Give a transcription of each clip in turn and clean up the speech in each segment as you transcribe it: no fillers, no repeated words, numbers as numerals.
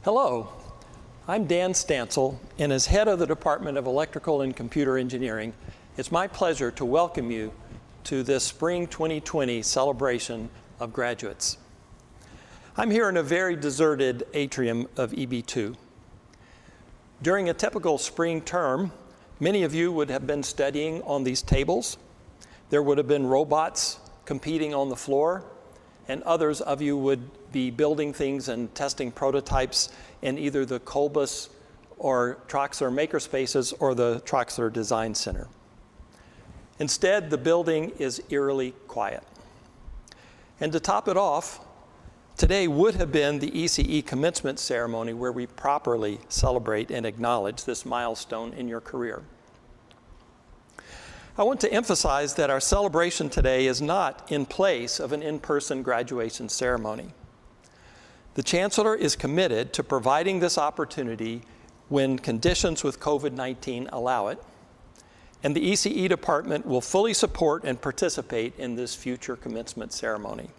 Hello, I'm Dan Stansel, and as head of the Department of Electrical and Computer Engineering, it's my pleasure to welcome you to this Spring 2020 celebration of graduates. I'm here in a very deserted atrium of EB2. During a typical spring term, many of you would have been studying on these tables. There would have been robots competing on the floor, and others of you would be building things and testing prototypes in either the Colbus or Troxler Makerspaces or the Troxler Design Center. Instead, the building is eerily quiet. And to top it off, today would have been the ECE Commencement Ceremony where we properly celebrate and acknowledge this milestone in your career. I want to emphasize that our celebration today is not in place of an in-person graduation ceremony. The Chancellor is committed to providing this opportunity when conditions with COVID-19 allow it, and the ECE department will fully support and participate in this future commencement ceremony.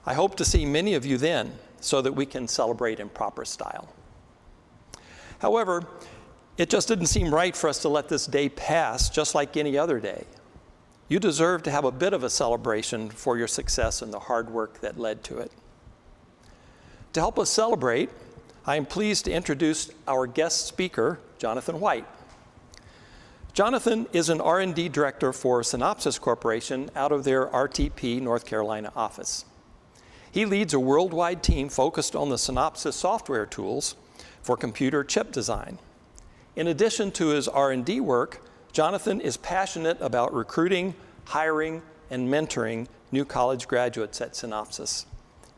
I hope to see many of you then so that we can celebrate in proper style. However, it just didn't seem right for us to let this day pass just like any other day. You deserve to have a bit of a celebration for your success and the hard work that led to it. To help us celebrate, I am pleased to introduce our guest speaker, Jonathan White. Jonathan is an R&D director for Synopsys Corporation out of their RTP, North Carolina office. He leads a worldwide team focused on the Synopsys software tools for computer chip design. In addition to his R&D work, Jonathan is passionate about recruiting, hiring, and mentoring new college graduates at Synopsys,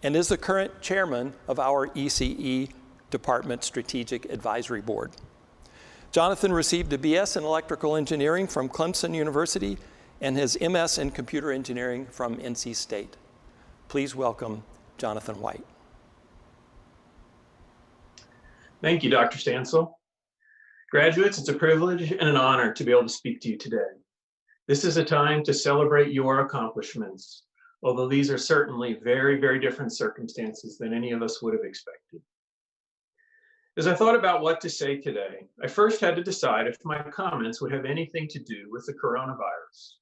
and is the current chairman of our ECE Department Strategic Advisory Board. Jonathan received a BS in Electrical Engineering from Clemson University and his MS in Computer Engineering from NC State. Please welcome Jonathan White. Thank you, Dr. Stansel. Graduates, it's a privilege and an honor to be able to speak to you today. This is a time to celebrate your accomplishments, although these are certainly very, very different circumstances than any of us would have expected. As I thought about what to say today, I first had to decide if my comments would have anything to do with the coronavirus.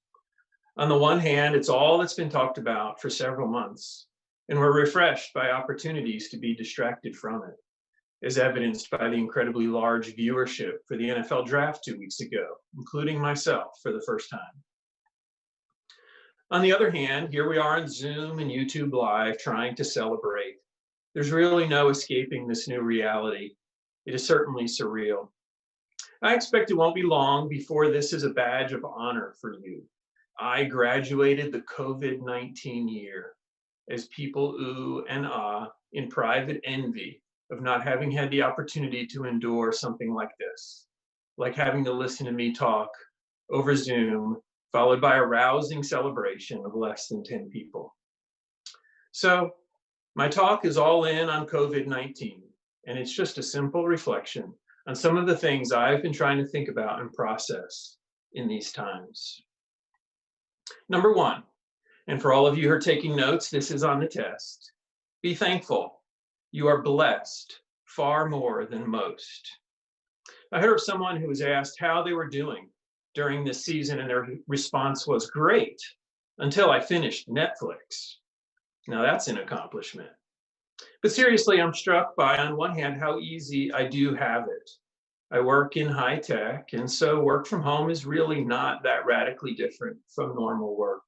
On the one hand, it's all that's been talked about for several months, and we're refreshed by opportunities to be distracted from it, as evidenced by the incredibly large viewership for the NFL draft 2 weeks ago, including myself for the first time. On the other hand, here we are on Zoom and YouTube Live trying to celebrate. There's really no escaping this new reality. It is certainly surreal. I expect it won't be long before this is a badge of honor for you. I graduated the COVID-19 year as people ooh and ah in private envy of not having had the opportunity to endure something like this, like having to listen to me talk over Zoom, followed by a rousing celebration of less than 10 people. So my talk is all in on COVID-19, and it's just a simple reflection on some of the things I've been trying to think about and process in these times. Number one, and for all of you who are taking notes, this is on the test. Be thankful. You are blessed far more than most. I heard of someone who was asked how they were doing during this season, and their response was, great, until I finished Netflix. Now that's an accomplishment. But seriously, I'm struck by, on one hand, how easy I do have it. I work in high tech, and so work from home is really not that radically different from normal work.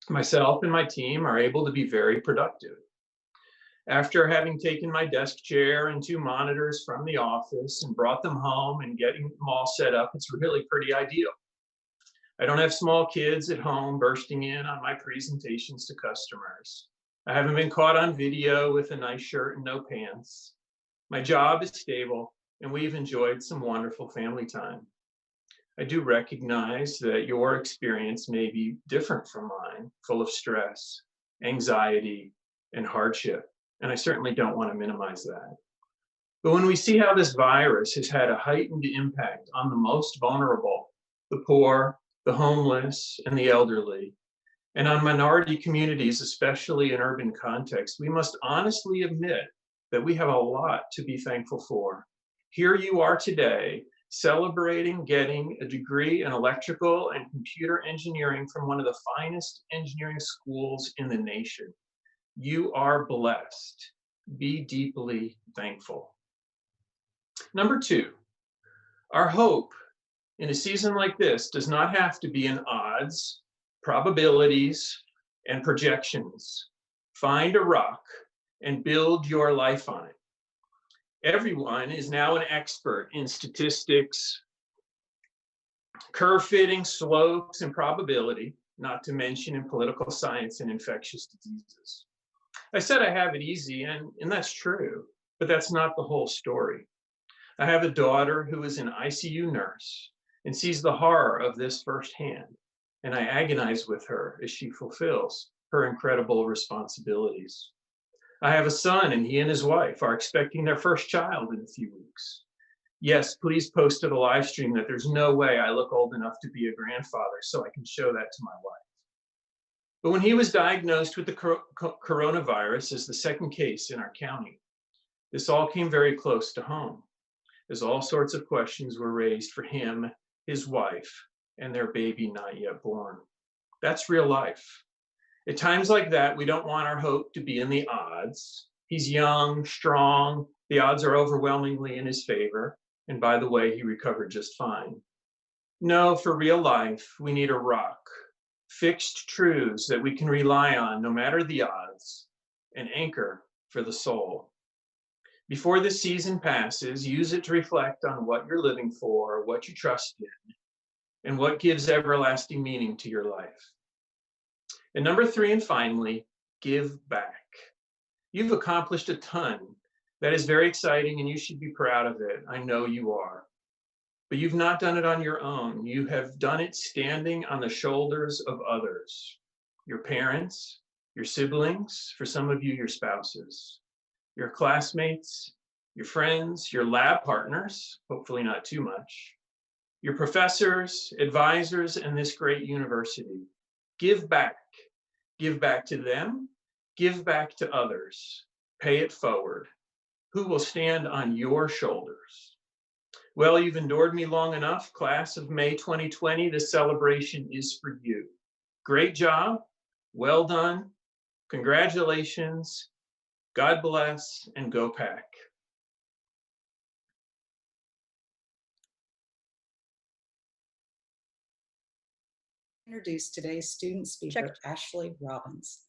Myself and my team are able to be very productive. After having taken my desk chair and 2 monitors from the office and brought them home and getting them all set up, it's really pretty ideal. I don't have small kids at home bursting in on my presentations to customers. I haven't been caught on video with a nice shirt and no pants. My job is stable, and we've enjoyed some wonderful family time. I do recognize that your experience may be different from mine, full of stress, anxiety, and hardship. And I certainly don't want to minimize that. But when we see how this virus has had a heightened impact on the most vulnerable, the poor, the homeless, and the elderly, and on minority communities, especially in urban contexts, we must honestly admit that we have a lot to be thankful for. Here you are today, celebrating getting a degree in electrical and computer engineering from one of the finest engineering schools in the nation. You are blessed. Be deeply thankful. Number two, our hope in a season like this does not have to be in odds, probabilities, and projections. Find a rock and build your life on it. Everyone is now an expert in statistics, curve fitting, slopes, and probability, not to mention in political science and infectious diseases. I said I have it easy, and that's true, but that's not the whole story. I have a daughter who is an ICU nurse and sees the horror of this firsthand, and I agonize with her as she fulfills her incredible responsibilities. I have a son, and he and his wife are expecting their first child in a few weeks. Yes, please post to the live stream that there's no way I look old enough to be a grandfather, so I can show that to my wife. But when he was diagnosed with the coronavirus as the second case in our county, this all came very close to home, as all sorts of questions were raised for him, his wife, and their baby not yet born. That's real life. At times like that, we don't want our hope to be in the odds. He's young, strong, the odds are overwhelmingly in his favor, and by the way, he recovered just fine. No, for real life, we need a rock, fixed truths that we can rely on no matter the odds, an anchor for the soul. Before this season passes, use it to reflect on what you're living for, what you trust in, and what gives everlasting meaning to your life. And number three, and finally, give back. You've accomplished a ton. That is very exciting, and you should be proud of it. I know you are. But you've not done it on your own. You have done it standing on the shoulders of others. Your parents, your siblings, for some of you, your spouses, your classmates, your friends, your lab partners, hopefully not too much, your professors, advisors, and this great university. Give back. Give back to them. Give back to others. Pay it forward. Who will stand on your shoulders? Well, you've endured me long enough, class of May 2020. This celebration is for you. Great job. Well done. Congratulations. God bless, and go Pack. Introduce today's student speaker, Ashley Robbins.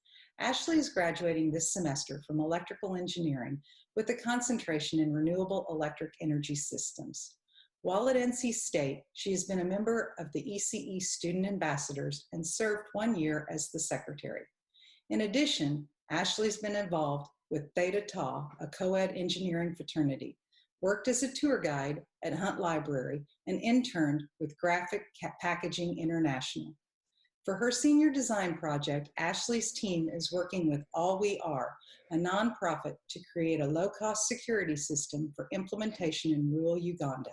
Ashley is graduating this semester from electrical engineering with a concentration in renewable electric energy systems. While at NC State, she has been a member of the ECE Student Ambassadors and served 1 year as the secretary. In addition, Ashley's been involved with Theta Tau, a co-ed engineering fraternity, worked as a tour guide at Hunt Library, and interned with Graphic Packaging International. For her senior design project, Ashley's team is working with All We Are, a nonprofit, to create a low-cost security system for implementation in rural Uganda.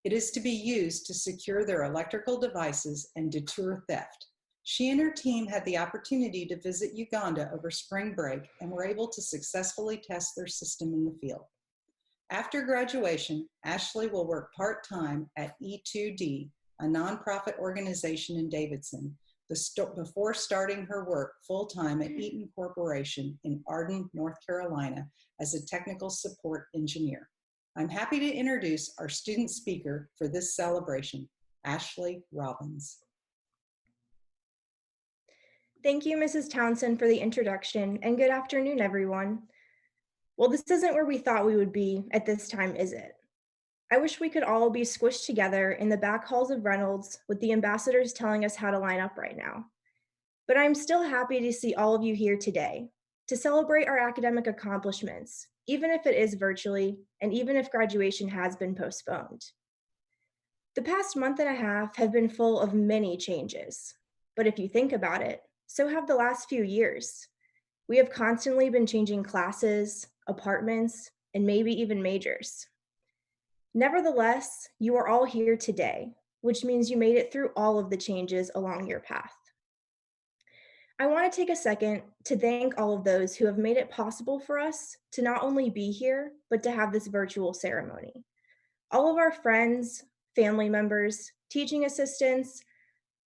It is to be used to secure their electrical devices and deter theft. She and her team had the opportunity to visit Uganda over spring break and were able to successfully test their system in the field. After graduation, Ashley will work part-time at E2D, a nonprofit organization in Davidson, before starting her work full-time at Eaton Corporation in Arden, North Carolina, as a technical support engineer. I'm happy to introduce our student speaker for this celebration, Ashley Robbins. Thank you, Mrs. Townsend, for the introduction, and good afternoon, everyone. Well, this isn't where we thought we would be at this time, is it? I wish we could all be squished together in the back halls of Reynolds with the ambassadors telling us how to line up right now. But I'm still happy to see all of you here today to celebrate our academic accomplishments, even if it is virtually and even if graduation has been postponed. The past month and a half have been full of many changes, but if you think about it, so have the last few years. We have constantly been changing classes, apartments, and maybe even majors. Nevertheless, you are all here today, which means you made it through all of the changes along your path. I want to take a second to thank all of those who have made it possible for us to not only be here, but to have this virtual ceremony. All of our friends, family members, teaching assistants,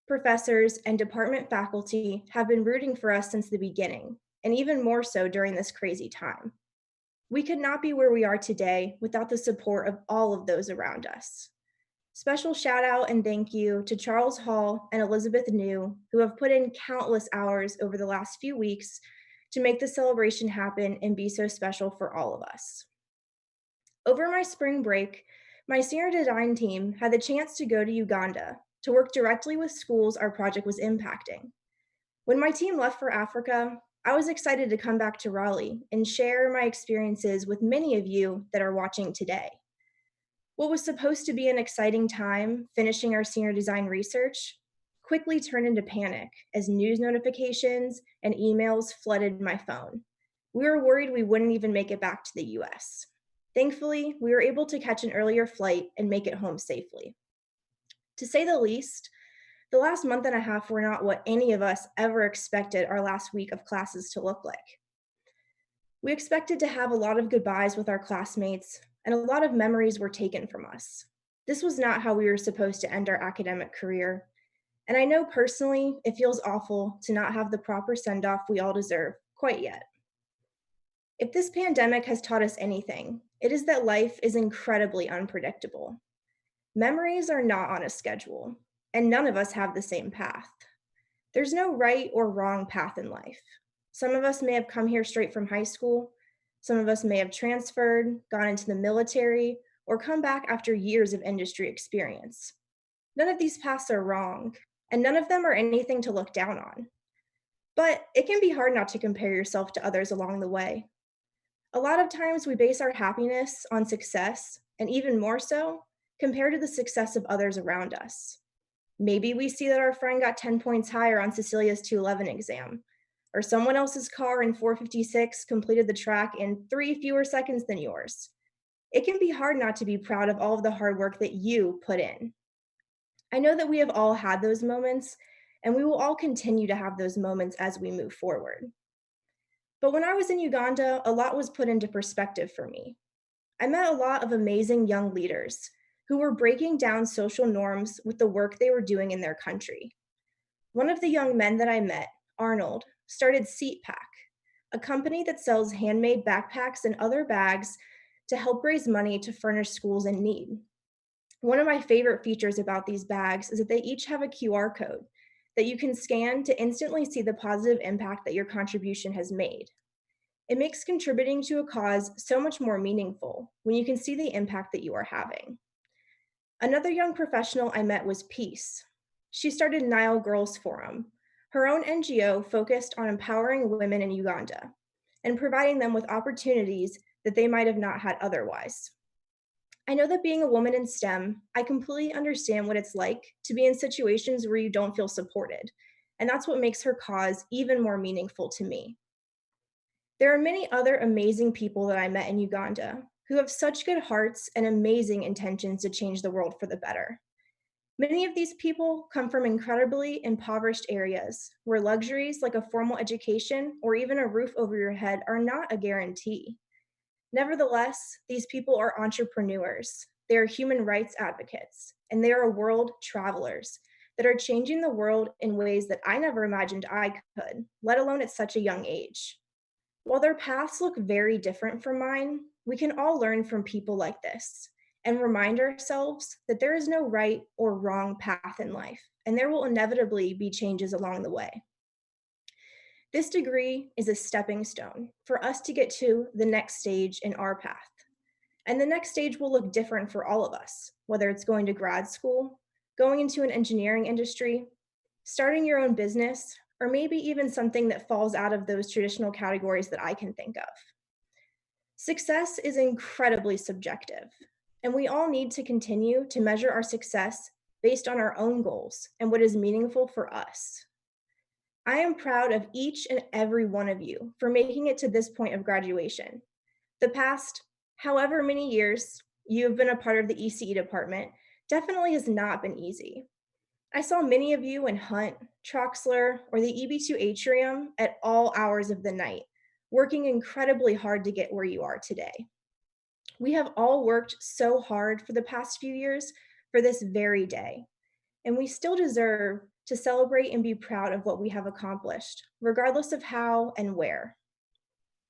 professors, and department faculty have been rooting for us since the beginning, and even more so during this crazy time. We could not be where we are today without the support of all of those around us. Special shout out and thank you to Charles Hall and Elizabeth New, who have put in countless hours over the last few weeks to make the celebration happen and be so special for all of us. Over my spring break, my senior design team had the chance to go to Uganda to work directly with schools our project was impacting. When my team left for Africa, I was excited to come back to Raleigh and share my experiences with many of you that are watching today. What was supposed to be an exciting time finishing our senior design research quickly turned into panic as news notifications and emails flooded my phone. We were worried we wouldn't even make it back to the US. Thankfully, we were able to catch an earlier flight and make it home safely. To say the least, the last month and a half were not what any of us ever expected our last week of classes to look like. We expected to have a lot of goodbyes with our classmates, and a lot of memories were taken from us. This was not how we were supposed to end our academic career, and I know personally it feels awful to not have the proper send-off we all deserve quite yet. If this pandemic has taught us anything, it is that life is incredibly unpredictable. Memories are not on a schedule, and none of us have the same path. There's no right or wrong path in life. Some of us may have come here straight from high school. Some of us may have transferred, gone into the military, or come back after years of industry experience. None of these paths are wrong, and none of them are anything to look down on. But it can be hard not to compare yourself to others along the way. A lot of times we base our happiness on success, and even more so, compared to the success of others around us. Maybe we see that our friend got 10 points higher on Cecilia's 211 exam, or someone else's car in 456 completed the track in 3 fewer seconds than yours. It can be hard not to be proud of all of the hard work that you put in. I know that we have all had those moments, and we will all continue to have those moments as we move forward. But when I was in Uganda, a lot was put into perspective for me. I met a lot of amazing young leaders who were breaking down social norms with the work they were doing in their country. One of the young men that I met, Arnold, started SeatPack, a company that sells handmade backpacks and other bags to help raise money to furnish schools in need. One of my favorite features about these bags is that they each have a QR code that you can scan to instantly see the positive impact that your contribution has made. It makes contributing to a cause so much more meaningful when you can see the impact that you are having. Another young professional I met was Peace. She started Nile Girls Forum, her own NGO focused on empowering women in Uganda and providing them with opportunities that they might have not had otherwise. I know that being a woman in STEM, I completely understand what it's like to be in situations where you don't feel supported, and that's what makes her cause even more meaningful to me. There are many other amazing people that I met in Uganda who have such good hearts and amazing intentions to change the world for the better. Many of these people come from incredibly impoverished areas where luxuries like a formal education or even a roof over your head are not a guarantee. Nevertheless, these people are entrepreneurs, they are human rights advocates, and they are world travelers that are changing the world in ways that I never imagined I could, let alone at such a young age. While their paths look very different from mine, we can all learn from people like this and remind ourselves that there is no right or wrong path in life, and there will inevitably be changes along the way. This degree is a stepping stone for us to get to the next stage in our path. And the next stage will look different for all of us, whether it's going to grad school, going into an engineering industry, starting your own business, or maybe even something that falls out of those traditional categories that I can think of. Success is incredibly subjective, and we all need to continue to measure our success based on our own goals and what is meaningful for us. I am proud of each and every one of you for making it to this point of graduation. The past, however many years you have been a part of the ECE department definitely has not been easy. I saw many of you in Hunt, Troxler, or the EB2 atrium at all hours of the night, working incredibly hard to get where you are today. We have all worked so hard for the past few years for this very day, and we still deserve to celebrate and be proud of what we have accomplished, regardless of how and where.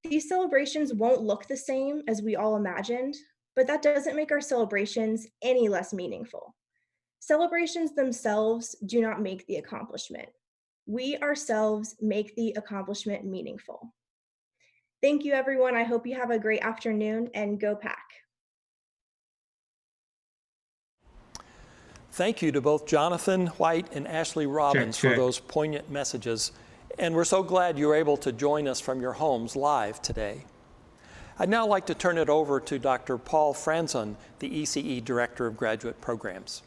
These celebrations won't look the same as we all imagined, but that doesn't make our celebrations any less meaningful. Celebrations themselves do not make the accomplishment. We ourselves make the accomplishment meaningful. Thank you, everyone. I hope you have a great afternoon, and go Pack. Thank you to both Jonathan White and Ashley Robbins for those poignant messages. And we're so glad you were able to join us from your homes live today. I'd now like to turn it over to Dr. Paul Franzon, the ECE Director of Graduate Programs.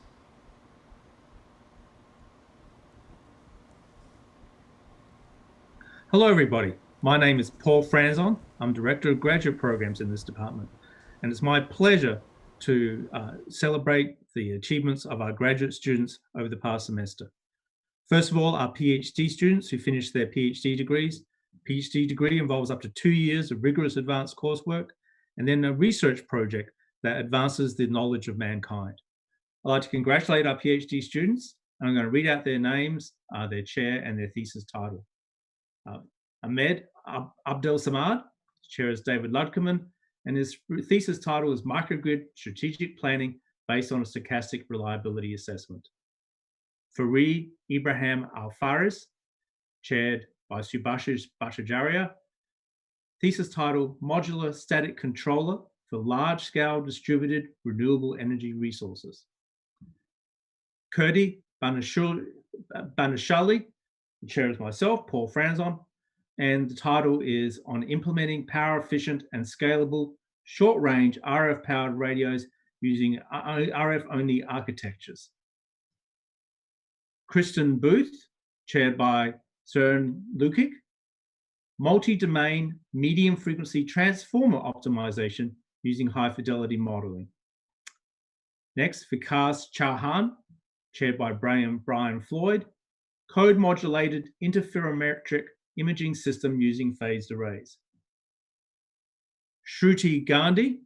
Hello, everybody. My name is Paul Franzon. I'm Director of Graduate Programs in this department. And it's my pleasure to celebrate the achievements of our graduate students over the past semester. First of all, our PhD students who finished their PhD degrees. PhD degree involves up to 2 years of rigorous advanced coursework, and then a research project that advances the knowledge of mankind. I'd like to congratulate our PhD students, and I'm going to read out their names, their chair, and their thesis title. Ahmed Abdel Samad, chair is David Ludkeman, and his thesis title is Microgrid Strategic Planning Based on a Stochastic Reliability Assessment. Fareed Ibrahim Al-Faris, chaired by Subhashish Bhattacharya, thesis title Modular Static Controller for Large-Scale Distributed Renewable Energy Resources. Kurdi Banashali, the chair is myself, Paul Franzon, and the title is on implementing power-efficient and scalable short-range RF-powered radios using RF-only architectures. Kristen Booth, chaired by Søren Lukic, multi-domain medium-frequency transformer optimization using high-fidelity modeling. Next, Vikas Chauhan, chaired by Brian Floyd, code-modulated interferometric imaging system using phased arrays. Shruti Gandhi,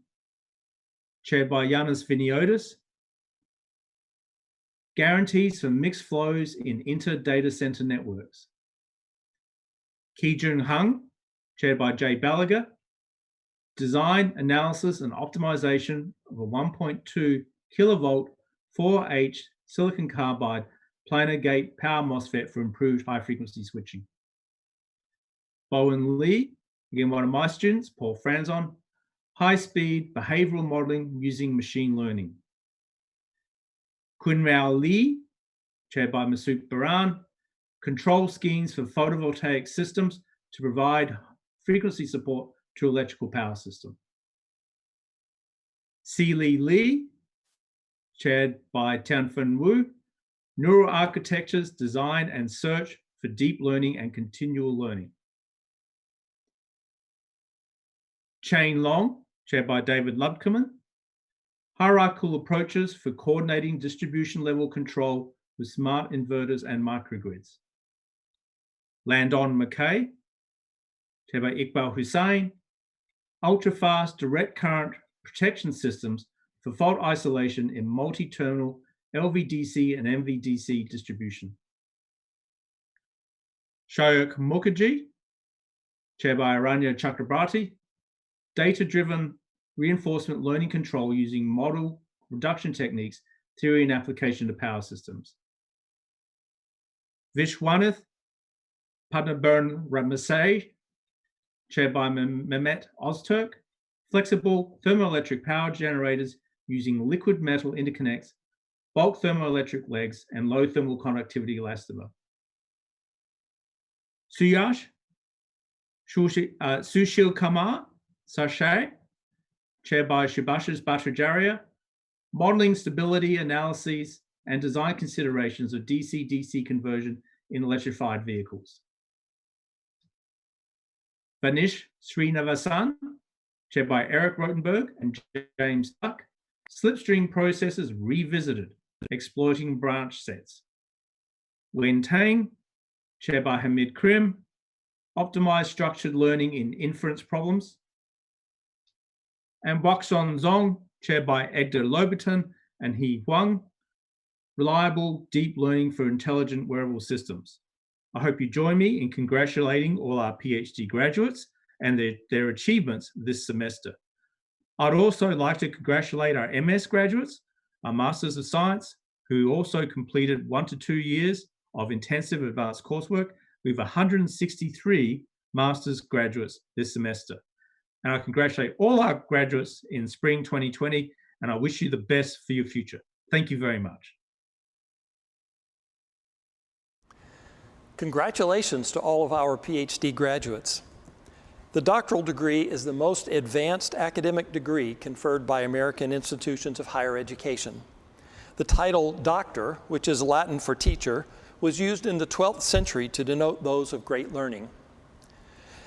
chaired by Yanis Viniotis, guarantees for mixed flows in inter-data center networks. Ki-Jung Hung, chaired by Jay Balaga, design, analysis, and optimization of a 1.2 kilovolt 4H silicon carbide planar gate power MOSFET for improved high-frequency switching. Bowen Lee, again one of my students, Paul Franzon, high-speed behavioral modeling using machine learning. Kunrao Lee, chaired by Masood Baran, control schemes for photovoltaic systems to provide frequency support to electrical power system. Seeley Lee, chaired by Tianfen Wu, neural architectures, design and search for deep learning and continual learning. Chain Long, chaired by David Ludkeman, hierarchical approaches for coordinating distribution level control with smart inverters and microgrids. Landon McKay, chaired by Iqbal Hussain, ultra-fast direct current protection systems for fault isolation in multi-terminal LVDC and MVDC distribution. Shayok Mukherjee, chaired by Aranya Chakrabarti, data-driven reinforcement learning control using model reduction techniques, theory and application to power systems. Vishwanath Padmanabhan Ramasay, chaired by Mehmet Ozturk, flexible thermoelectric power generators using liquid metal interconnects, bulk thermoelectric legs, and low thermal conductivity elastomer. Suyash Sushil Kumar Sachet, chaired by Subhashish Bhattacharya, modeling stability analyses and design considerations of DC-DC conversion in electrified vehicles. Vanish Srinivasan, chaired by Eric Rotenberg and James Tuck, slipstream processes revisited, exploiting branch sets. Wen Tang, chaired by Hamid Krim, Optimized Structured Learning in Inference Problems, and Waxon Zong, chaired by Edgar Loberton and He Huang, Reliable Deep Learning for Intelligent Wearable Systems. I hope you join me in congratulating all our PhD graduates and their achievements this semester. I'd also like to congratulate our MS graduates, our Masters of Science, who also completed 1 to 2 years of intensive advanced coursework. We have 163 Masters graduates this semester. And I congratulate all our graduates in spring 2020, and I wish you the best for your future. Thank you very much. Congratulations to all of our PhD graduates. The doctoral degree is the most advanced academic degree conferred by American institutions of higher education. The title doctor, which is Latin for teacher, was used in the 12th century to denote those of great learning.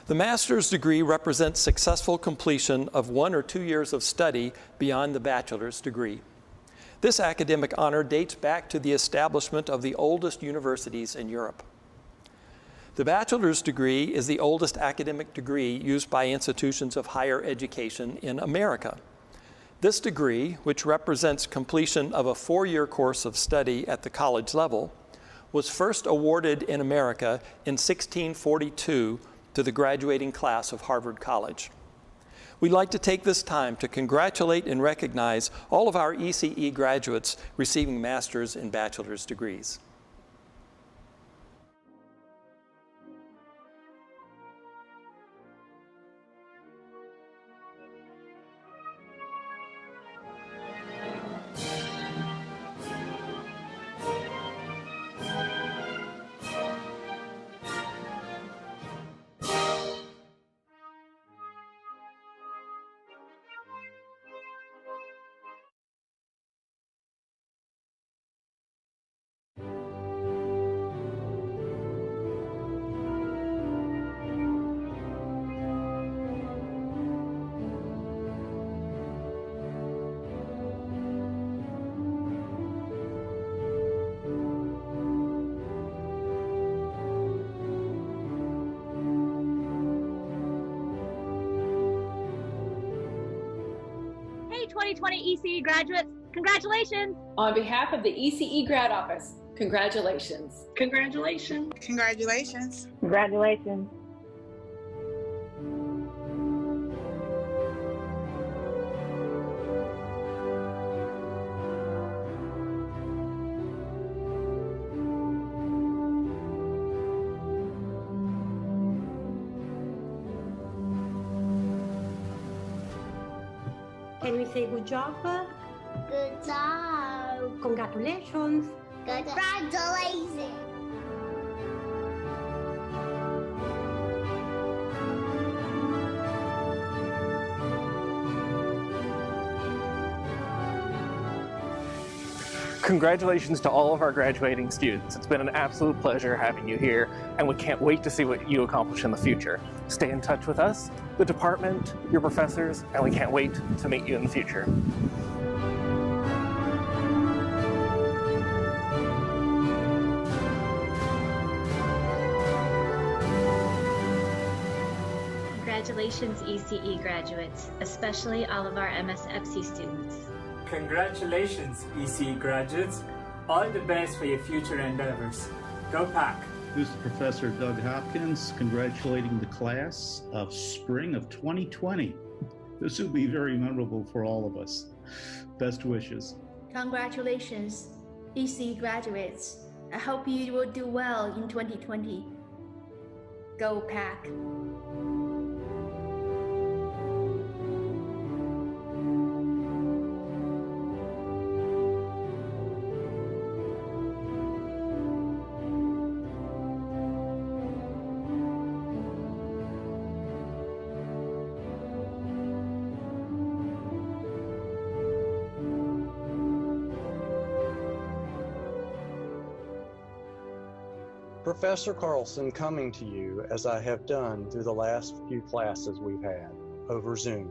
The master's degree represents successful completion of 1 or 2 years of study beyond the bachelor's degree. This academic honor dates back to the establishment of the oldest universities in Europe. The bachelor's degree is the oldest academic degree used by institutions of higher education in America. This degree, which represents completion of a 4-year course of study at the college level, was first awarded in America in 1642 to the graduating class of Harvard College. We'd like to take this time to congratulate and recognize all of our ECE graduates receiving master's and bachelor's degrees. Hey, 2020 ECE graduates, congratulations! On behalf of the ECE Grad Office, congratulations. Congratulations. Congratulations. Congratulations. Can we say good job? Good job. Congratulations. Congratulations. Congratulations to all of our graduating students. It's been an absolute pleasure having you here, and we can't wait to see what you accomplish in the future. Stay in touch with us, the department, your professors, and we can't wait to meet you in the future. Congratulations, ECE graduates, especially all of our MSFC students. Congratulations, ECE graduates. All the best for your future endeavors. Go Pack! This is Professor Doug Hopkins congratulating the class of spring of 2020. This will be very memorable for all of us. Best wishes. Congratulations, ECE graduates. I hope you will do well in 2020. Go Pack! Professor Carlson coming to you as I have done through the last few classes we've had over Zoom.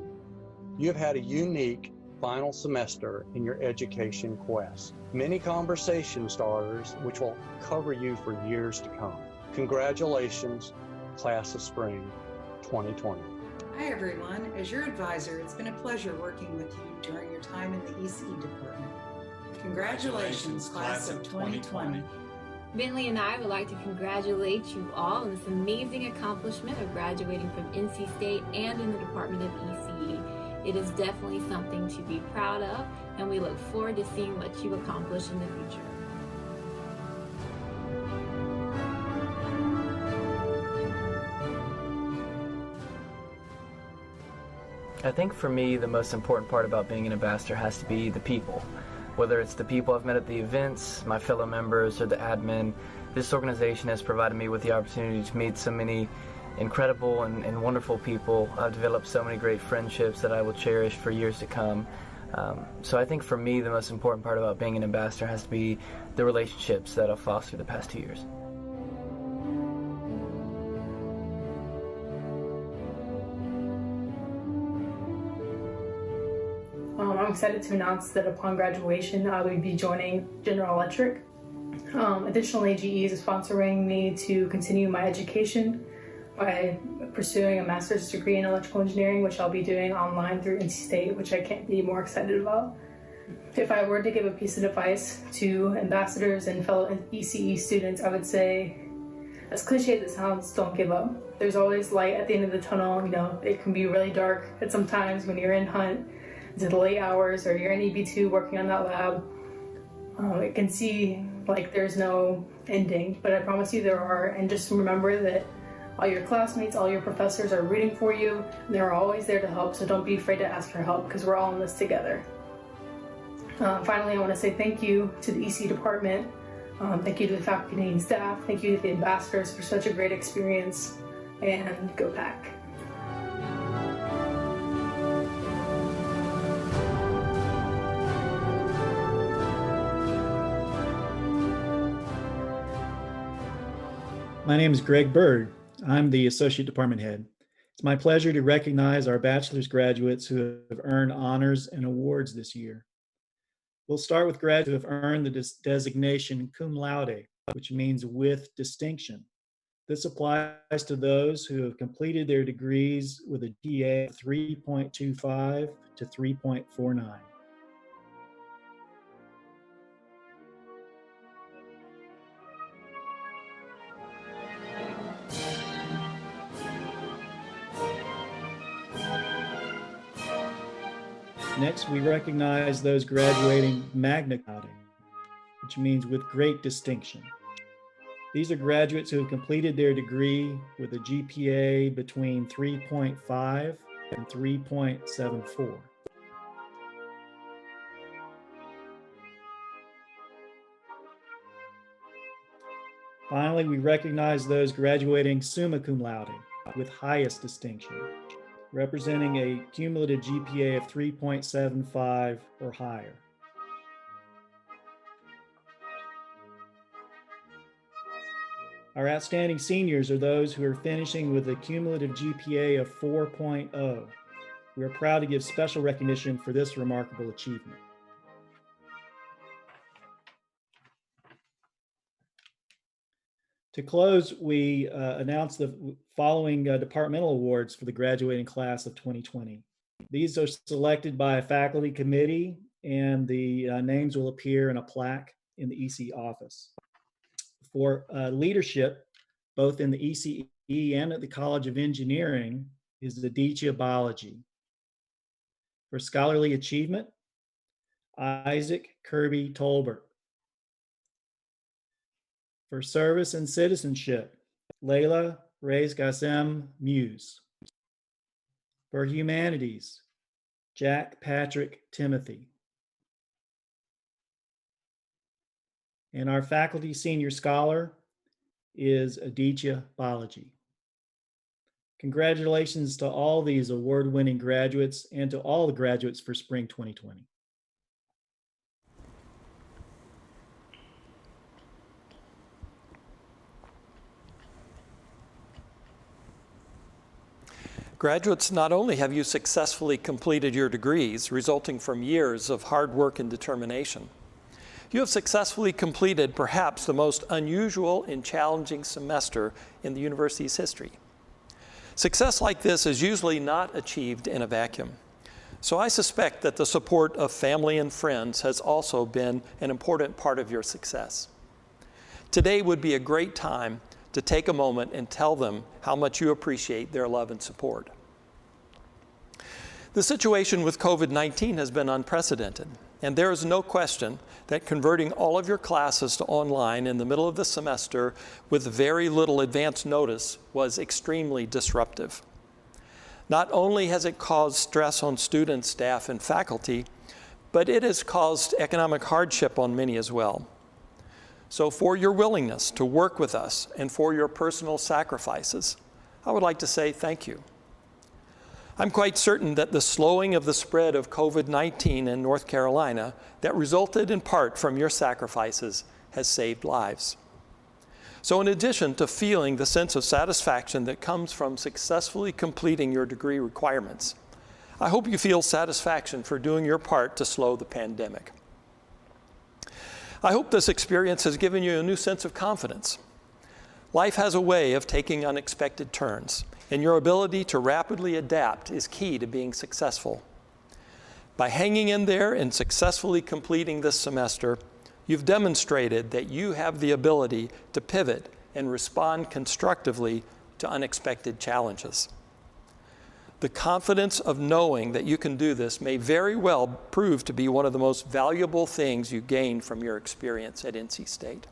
You have had a unique final semester in your education quest. Many conversation starters which will cover you for years to come. Congratulations, Class of Spring 2020. Hi everyone, as your advisor, it's been a pleasure working with you during your time in the ECE department. Congratulations, Class of 2020. Bentley and I would like to congratulate you all on this amazing accomplishment of graduating from NC State and in the Department of ECE. It is definitely something to be proud of, and we look forward to seeing what you accomplish in the future. I think for me, the most important part about being an ambassador has to be the people. Whether it's the people I've met at the events, my fellow members, or the admin, this organization has provided me with the opportunity to meet so many incredible and wonderful people. I've developed so many great friendships that I will cherish for years to come. So I think for me, the most important part about being an ambassador has to be the relationships that I've fostered the past 2 years. I'm excited to announce that upon graduation, I will be joining General Electric. Additionally, GE is sponsoring me to continue my education by pursuing a master's degree in electrical engineering, which I'll be doing online through NC State, which I can't be more excited about. If I were to give a piece of advice to ambassadors and fellow ECE students, I would say, as cliche as it sounds, don't give up. There's always light at the end of the tunnel. You know, it can be really dark at some times when you're in Hunt to the late hours or you're in EB2 working on that lab. It can see like there's no ending, but I promise you there are. And just remember that all your classmates, all your professors are rooting for you, and they're always there to help, so don't be afraid to ask for help because we're all in this together. Finally, I want to say thank you to the ECE department. Thank you to the faculty and staff. Thank you to the ambassadors for such a great experience, and go Pack. My name is Greg Bird. I'm the Associate Department Head. It's my pleasure to recognize our bachelor's graduates who have earned honors and awards this year. We'll start with graduates who have earned the designation cum laude, which means with distinction. This applies to those who have completed their degrees with a GPA of 3.25 to 3.49. Next, we recognize those graduating magna cum laude, which means with great distinction. These are graduates who have completed their degree with a GPA between 3.5 and 3.74. Finally, we recognize those graduating summa cum laude with highest distinction, representing a cumulative GPA of 3.75 or higher. Our outstanding seniors are those who are finishing with a cumulative GPA of 4.0. We are proud to give special recognition for this remarkable achievement. To close, we announce the following departmental awards for the graduating class of 2020. These are selected by a faculty committee, and the names will appear in a plaque in the ECE office. For leadership, both in the ECE and at the College of Engineering, is the Aditya Balaji. For scholarly achievement, Isaac Kirby Tolbert. For service and citizenship, Layla Reyes Gassem Muse. For humanities, Jack Patrick Timothy. And our faculty senior scholar is Aditya Balaji. Congratulations to all these award-winning graduates and to all the graduates for spring 2020. Graduates, not only have you successfully completed your degrees, resulting from years of hard work and determination, you have successfully completed perhaps the most unusual and challenging semester in the university's history. Success like this is usually not achieved in a vacuum. So I suspect that the support of family and friends has also been an important part of your success. Today would be a great time to take a moment and tell them how much you appreciate their love and support. The situation with COVID-19 has been unprecedented, and there is no question that converting all of your classes to online in the middle of the semester with very little advance notice was extremely disruptive. Not only has it caused stress on students, staff, and faculty, but it has caused economic hardship on many as well. So for your willingness to work with us and for your personal sacrifices, I would like to say thank you. I'm quite certain that the slowing of the spread of COVID-19 in North Carolina that resulted in part from your sacrifices has saved lives. So in addition to feeling the sense of satisfaction that comes from successfully completing your degree requirements, I hope you feel satisfaction for doing your part to slow the pandemic. I hope this experience has given you a new sense of confidence. Life has a way of taking unexpected turns, and your ability to rapidly adapt is key to being successful. By hanging in there and successfully completing this semester, you've demonstrated that you have the ability to pivot and respond constructively to unexpected challenges. The confidence of knowing that you can do this may very well prove to be one of the most valuable things you gain from your experience at NC State.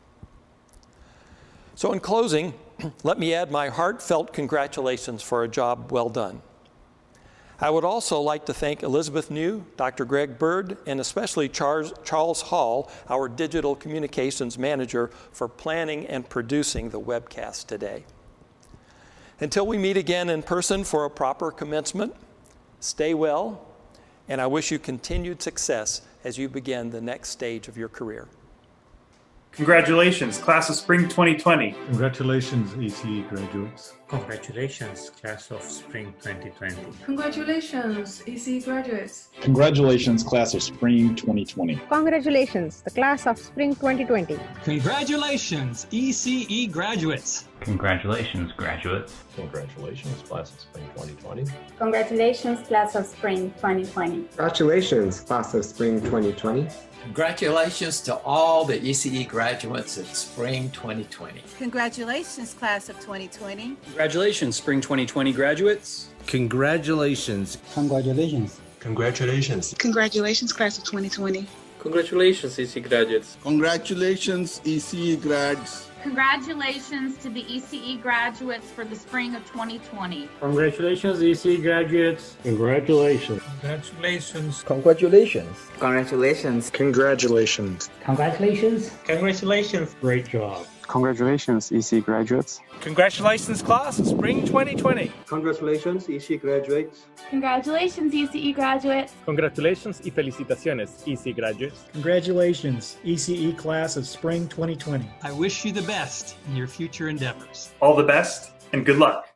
So in closing, let me add my heartfelt congratulations for a job well done. I would also like to thank Elizabeth New, Dr. Greg Bird, and especially Charles Hall, our digital communications manager, for planning and producing the webcast today. Until we meet again in person for a proper commencement, stay well, and I wish you continued success as you begin the next stage of your career. Congratulations, class of spring 2020. Congratulations, ECE graduates. Congratulations, class of spring 2020. Congratulations, ECE graduates. Congratulations, class of spring 2020. Congratulations, the class of spring 2020. Congratulations, ECE graduates. Congratulations, graduates. Congratulations, class of spring 2020. Congratulations, class of spring 2020. Congratulations, class of spring 2020. Congratulations to all the ECE graduates at Spring 2020. Congratulations, class of 2020. Congratulations, Spring 2020 graduates. Congratulations. Congratulations. Congratulations. Congratulations, class of 2020. Congratulations, ECE graduates. Congratulations, ECE grads. Congratulations to the ECE graduates for the spring of 2020. Congratulations, ECE graduates. Congratulations. Congratulations. Congratulations. Congratulations. Congratulations. Congratulations. Congratulations. Great job. Congratulations, ECE graduates. Congratulations, class of spring 2020. Congratulations, ECE graduates. Congratulations, ECE graduates. Congratulations y felicitaciones, ECE graduates. Congratulations, ECE class of spring 2020. I wish you the best in your future endeavors. All the best and good luck.